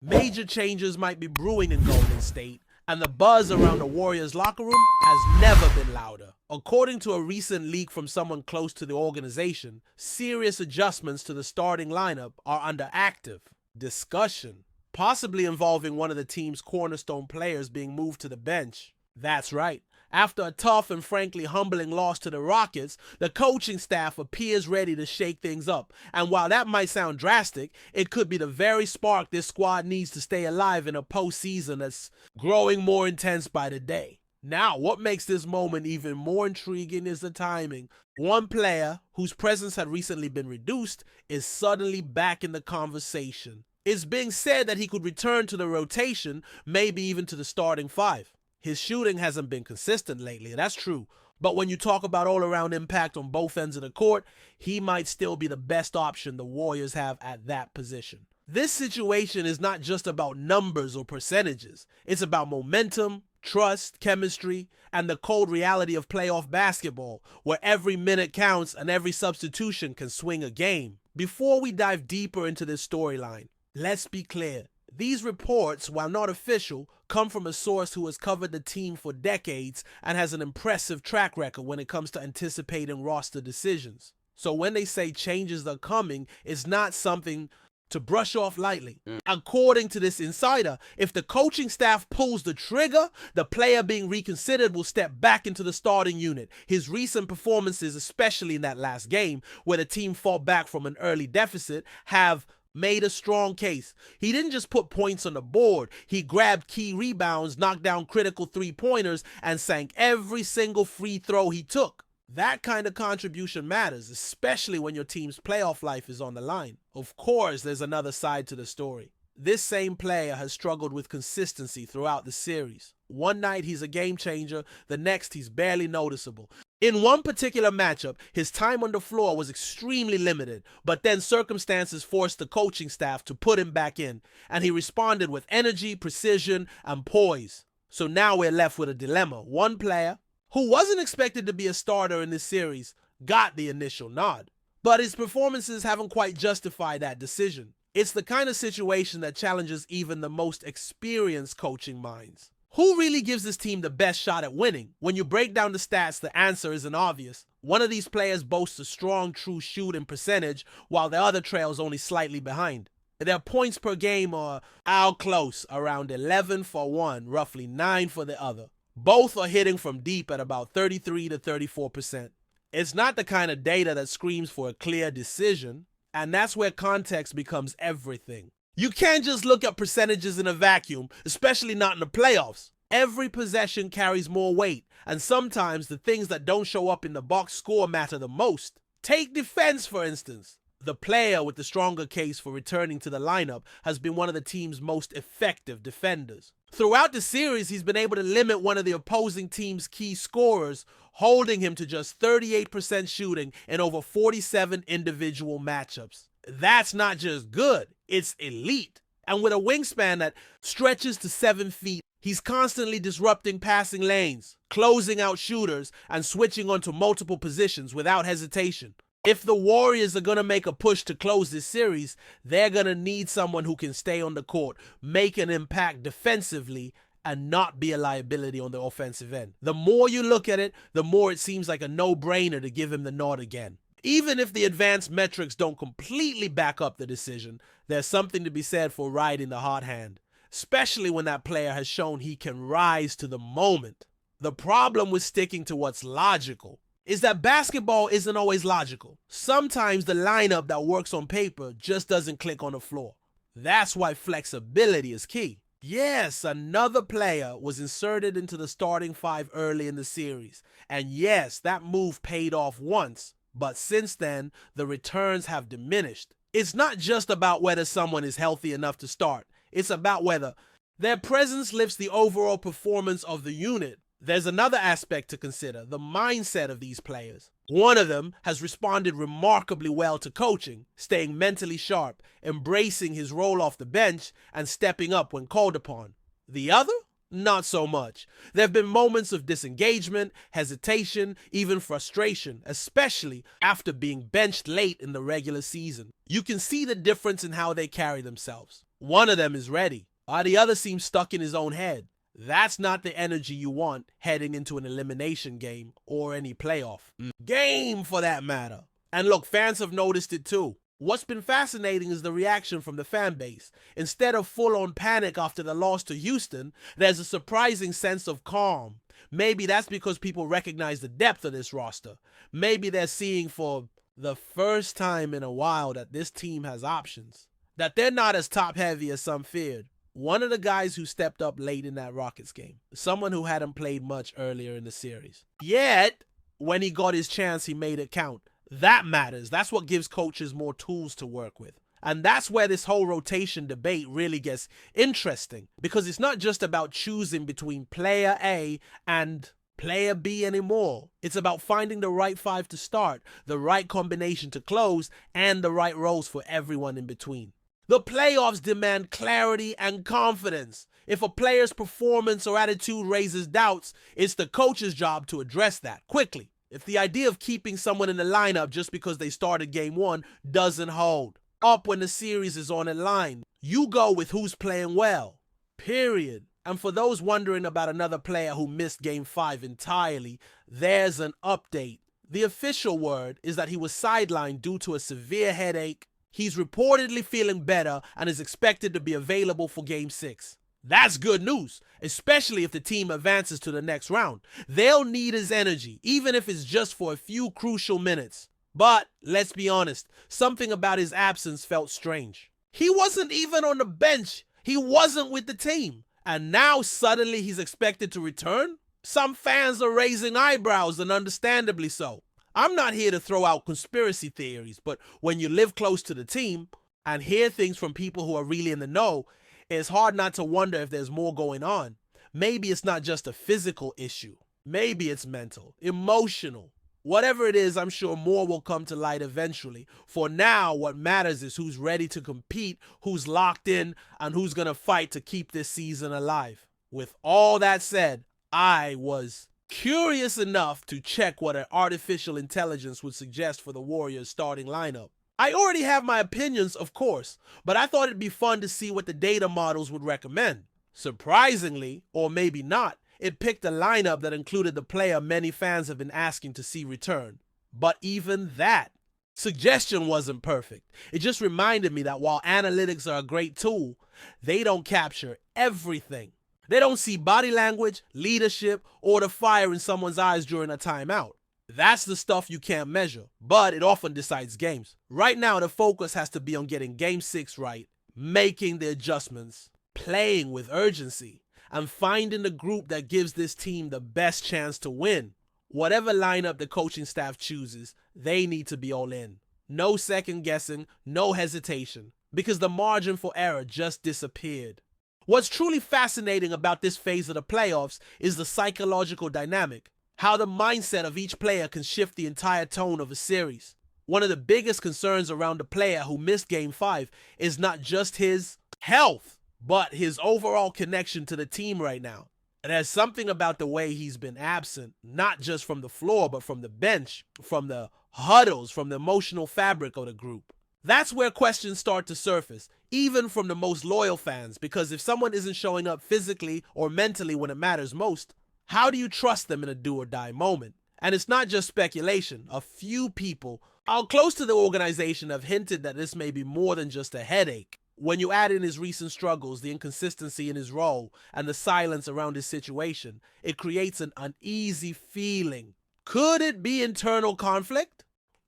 Major changes might be brewing in Golden State, and the buzz around the Warriors locker room has never been louder. According to a recent leak from someone close to the organization, serious adjustments to the starting lineup are under active discussion, possibly involving one of the team's cornerstone players being moved to the bench. That's right. After a tough and frankly humbling loss to the Rockets, the coaching staff appears ready to shake things up. And while that might sound drastic, it could be the very spark this squad needs to stay alive in a postseason that's growing more intense by the day. Now, what makes this moment even more intriguing is the timing. One player, whose presence had recently been reduced, is suddenly back in the conversation. It's being said that he could return to the rotation, maybe even to the starting five. His shooting hasn't been consistent lately, that's true. But when you talk about all-around impact on both ends of the court, he might still be the best option the Warriors have at that position. This situation is not just about numbers or percentages. It's about momentum, trust, chemistry, and the cold reality of playoff basketball, where every minute counts and every substitution can swing a game. Before we dive deeper into this storyline, let's be clear. These reports, while not official, come from a source who has covered the team for decades and has an impressive track record when it comes to anticipating roster decisions. So when they say changes are coming, it's not something to brush off lightly. According to this insider, if the coaching staff pulls the trigger, the player being reconsidered will step back into the starting unit. His recent performances, especially in that last game, where the team fought back from an early deficit, have made a strong case. He didn't just put points on the board. He grabbed key rebounds, knocked down critical three-pointers, and sank every single free throw he took. That kind of contribution matters, especially when your team's playoff life is on the line. Of course, there's another side to the story. This same player has struggled with consistency throughout the series. One night he's a game changer, the next he's barely noticeable. In one particular matchup, his time on the floor was extremely limited, but then circumstances forced the coaching staff to put him back in, and he responded with energy, precision, and poise. So now we're left with a dilemma. One player, who wasn't expected to be a starter in this series, got the initial nod, but his performances haven't quite justified that decision. It's the kind of situation that challenges even the most experienced coaching minds. Who really gives this team the best shot at winning? When you break down the stats, the answer isn't obvious. One of these players boasts a strong true shooting percentage, while the other trails only slightly behind. Their points per game are out close, around 11 for one, roughly 9 for the other. Both are hitting from deep at about 33 to 34%. It's not the kind of data that screams for a clear decision, and that's where context becomes everything. You can't just look at percentages in a vacuum, especially not in the playoffs. Every possession carries more weight, and sometimes the things that don't show up in the box score matter the most. Take defense, for instance. The player with the stronger case for returning to the lineup has been one of the team's most effective defenders. Throughout the series, he's been able to limit one of the opposing team's key scorers, holding him to just 38% shooting in over 47 individual matchups. That's not just good, it's elite. And with a wingspan that stretches to 7 feet, he's constantly disrupting passing lanes, closing out shooters, and switching onto multiple positions without hesitation. If the Warriors are going to make a push to close this series, they're going to need someone who can stay on the court, make an impact defensively, and not be a liability on the offensive end. The more you look at it, the more it seems like a no-brainer to give him the nod again. Even if the advanced metrics don't completely back up the decision, there's something to be said for riding the hot hand, especially when that player has shown he can rise to the moment. The problem with sticking to what's logical is that basketball isn't always logical. Sometimes the lineup that works on paper just doesn't click on the floor. That's why flexibility is key. Yes, another player was inserted into the starting five early in the series, and yes, that move paid off once, but since then, the returns have diminished. It's not just about whether someone is healthy enough to start. It's about whether their presence lifts the overall performance of the unit. There's another aspect to consider, the mindset of these players. One of them has responded remarkably well to coaching, staying mentally sharp, embracing his role off the bench, and stepping up when called upon. The other? Not so much. There have been moments of disengagement, hesitation, even frustration, especially after being benched late in the regular season. You can see the difference in how they carry themselves. One of them is ready, while the other seems stuck in his own head. That's not the energy you want heading into an elimination game or any playoff game for that matter. And look, fans have noticed it too. What's been fascinating is the reaction from the fan base. Instead of full-on panic after the loss to Houston, there's a surprising sense of calm. Maybe that's because people recognize the depth of this roster. Maybe they're seeing for the first time in a while that this team has options, that they're not as top-heavy as some feared. One of the guys who stepped up late in that Rockets game, someone who hadn't played much earlier in the series. Yet, when he got his chance, he made it count. That matters. That's what gives coaches more tools to work with. And that's where this whole rotation debate really gets interesting, because it's not just about choosing between player A and player B anymore. It's about finding the right five to start, the right combination to close, and the right roles for everyone in between. The playoffs demand clarity and confidence. If a player's performance or attitude raises doubts, it's the coach's job to address that quickly. If the idea of keeping someone in the lineup just because they started game one doesn't hold up when the series is on the line, you go with who's playing well. Period. And for those wondering about another player who missed game 5 entirely, there's an update. The official word is that he was sidelined due to a severe headache. He's reportedly feeling better and is expected to be available for game 6. That's good news, especially if the team advances to the next round. They'll need his energy, even if it's just for a few crucial minutes. But let's be honest, something about his absence felt strange. He wasn't even on the bench. He wasn't with the team. And now suddenly he's expected to return? Some fans are raising eyebrows, and understandably so. I'm not here to throw out conspiracy theories, but when you live close to the team and hear things from people who are really in the know, it's hard not to wonder if there's more going on. Maybe it's not just a physical issue. Maybe it's mental, emotional. Whatever it is, I'm sure more will come to light eventually. For now, what matters is who's ready to compete, who's locked in, and who's going to fight to keep this season alive. With all that said, I was curious enough to check what an artificial intelligence would suggest for the Warriors starting lineup. I already have my opinions, of course, but I thought it'd be fun to see what the data models would recommend. Surprisingly, or maybe not, it picked a lineup that included the player many fans have been asking to see return. But even that suggestion wasn't perfect. It just reminded me that while analytics are a great tool, they don't capture everything. They don't see body language, leadership, or the fire in someone's eyes during a timeout. That's the stuff you can't measure, but it often decides games. Right now, the focus has to be on getting Game 6 right, making the adjustments, playing with urgency, and finding the group that gives this team the best chance to win. Whatever lineup the coaching staff chooses, they need to be all in. No second guessing, no hesitation, because the margin for error just disappeared. What's truly fascinating about this phase of the playoffs is the psychological dynamic. How the mindset of each player can shift the entire tone of a series. One of the biggest concerns around the player who missed Game 5 is not just his health, but his overall connection to the team right now. There's something about the way he's been absent, not just from the floor, but from the bench, from the huddles, from the emotional fabric of the group. That's where questions start to surface, even from the most loyal fans, because if someone isn't showing up physically or mentally when it matters most, how do you trust them in a do-or-die moment? And it's not just speculation. A few people close to the organization have hinted that this may be more than just a headache. When you add in his recent struggles, the inconsistency in his role, and the silence around his situation, it creates an uneasy feeling. Could it be internal conflict?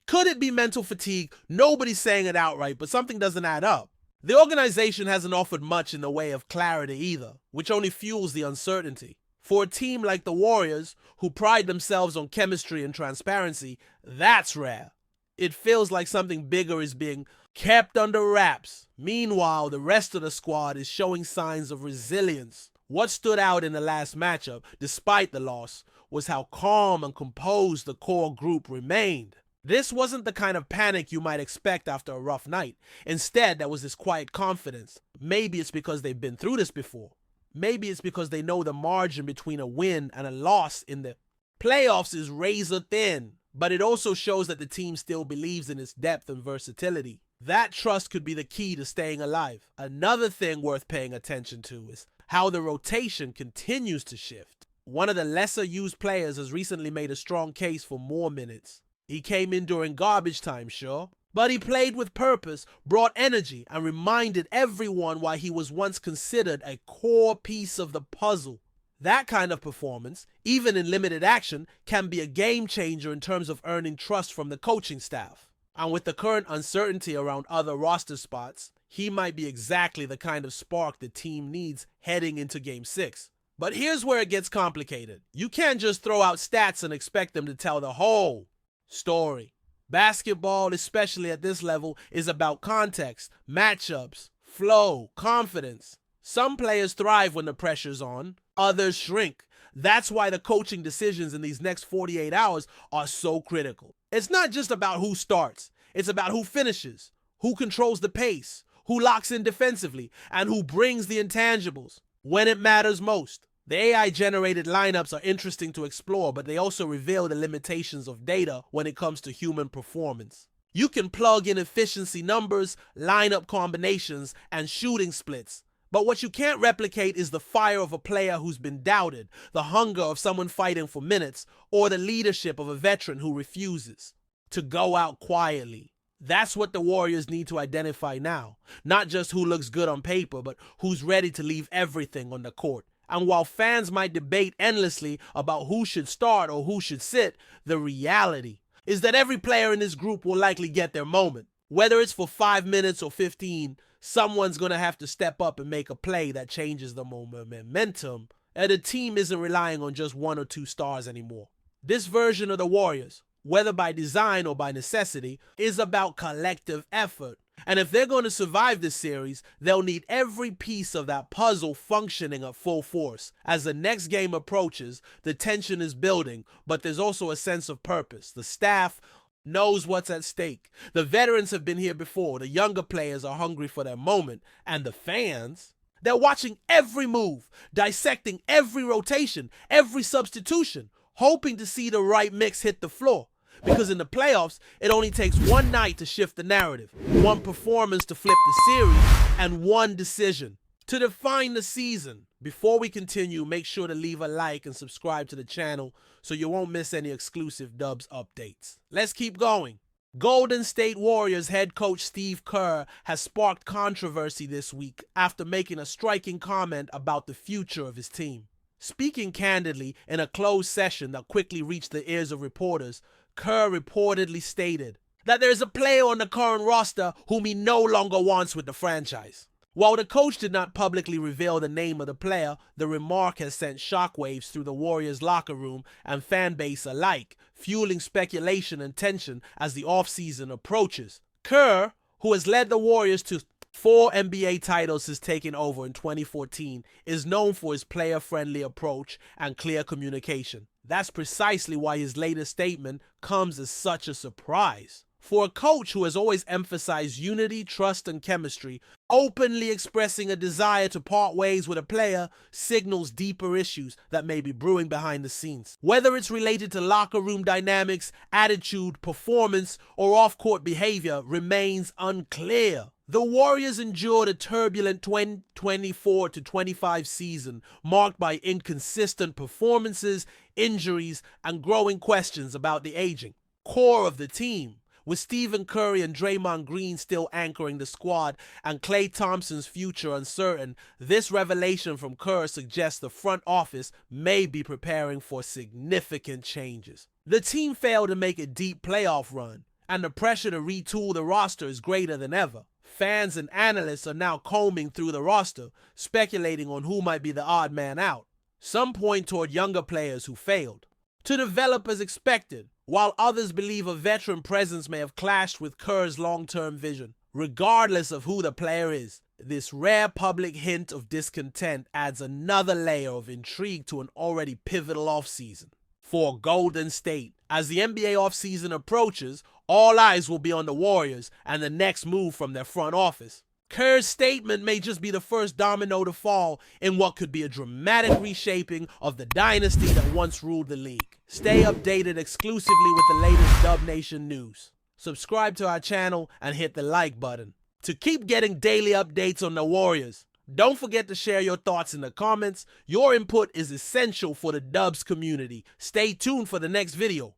Could it be mental fatigue? Nobody's saying it outright, but something doesn't add up. The organization hasn't offered much in the way of clarity either, which only fuels the uncertainty. For a team like the Warriors, who pride themselves on chemistry and transparency, that's rare. It feels like something bigger is being kept under wraps. Meanwhile, the rest of the squad is showing signs of resilience. What stood out in the last matchup, despite the loss, was how calm and composed the core group remained. This wasn't the kind of panic you might expect after a rough night. Instead, there was this quiet confidence. Maybe it's because they've been through this before. Maybe it's because they know the margin between a win and a loss in the playoffs is razor thin. But it also shows that the team still believes in its depth and versatility. That trust could be the key to staying alive. Another thing worth paying attention to is how the rotation continues to shift. One of the lesser used players has recently made a strong case for more minutes. He came in during garbage time, sure, but he played with purpose, brought energy, and reminded everyone why he was once considered a core piece of the puzzle. That kind of performance, even in limited action, can be a game changer in terms of earning trust from the coaching staff. And with the current uncertainty around other roster spots, he might be exactly the kind of spark the team needs heading into Game 6. But here's where it gets complicated. You can't just throw out stats and expect them to tell the whole story. Basketball, especially at this level, is about context, matchups, flow, confidence. Some players thrive when the pressure's on, others shrink. That's why the coaching decisions in these next 48 hours are so critical. It's not just about who starts, it's about who finishes, who controls the pace, who locks in defensively, and who brings the intangibles when it matters most. The AI-generated lineups are interesting to explore, but they also reveal the limitations of data when it comes to human performance. You can plug in efficiency numbers, lineup combinations, and shooting splits, but what you can't replicate is the fire of a player who's been doubted, the hunger of someone fighting for minutes, or the leadership of a veteran who refuses to go out quietly. That's what the Warriors need to identify now. Not just who looks good on paper, but who's ready to leave everything on the court. And while fans might debate endlessly about who should start or who should sit, the reality is that every player in this group will likely get their moment. Whether it's for 5 minutes or 15, someone's going to have to step up and make a play that changes the momentum, and the team isn't relying on just 1 or 2 stars anymore. This version of the Warriors, whether by design or by necessity, is about collective effort. And if they're going to survive this series, they'll need every piece of that puzzle functioning at full force. As the next game approaches, the tension is building, but there's also a sense of purpose. The staff knows what's at stake. The veterans have been here before. The younger players are hungry for their moment. And the fans, they're watching every move, dissecting every rotation, every substitution, hoping to see the right mix hit the floor. Because in the playoffs, it only takes one night to shift the narrative, one performance to flip the series, and one decision to define the season. Before we continue, make sure to leave a like and subscribe to the channel so you won't miss any exclusive Dubs updates. Let's keep going. Golden State Warriors head coach Steve Kerr has sparked controversy this week after making a striking comment about the future of his team. Speaking candidly in a closed session that quickly reached the ears of reporters, Kerr reportedly stated that there's a player on the current roster whom he no longer wants with the franchise. While the coach did not publicly reveal the name of the player, the remark has sent shockwaves through the Warriors locker room and fan base alike, fueling speculation and tension as the offseason approaches. Kerr, who has led the Warriors to 4 NBA titles since taking over in 2014, is known for his player-friendly approach and clear communication. That's precisely why his latest statement comes as such a surprise. For a coach who has always emphasized unity, trust, and chemistry, openly expressing a desire to part ways with a player signals deeper issues that may be brewing behind the scenes. Whether it's related to locker room dynamics, attitude, performance, or off-court behavior remains unclear. The Warriors endured a turbulent 2024-25 season marked by inconsistent performances, injuries, and growing questions about the aging core of the team. With Stephen Curry and Draymond Green still anchoring the squad and Klay Thompson's future uncertain, this revelation from Kerr suggests the front office may be preparing for significant changes. The team failed to make a deep playoff run, and the pressure to retool the roster is greater than ever. Fans and analysts are now combing through the roster, speculating on who might be the odd man out. Some point toward younger players who failed to develop as expected, while others believe a veteran presence may have clashed with Kerr's long-term vision. Regardless of who the player is, this rare public hint of discontent adds another layer of intrigue to an already pivotal offseason for Golden State. As the NBA offseason approaches, all eyes will be on the Warriors and the next move from their front office. Kerr's statement may just be the first domino to fall in what could be a dramatic reshaping of the dynasty that once ruled the league. Stay updated exclusively with the latest Dub Nation news. subscribe to our channel, and hit the like button to keep getting daily updates on the Warriors. Don't forget to share your thoughts in the comments. Your input is essential for the Dubs community. Stay tuned for the next video.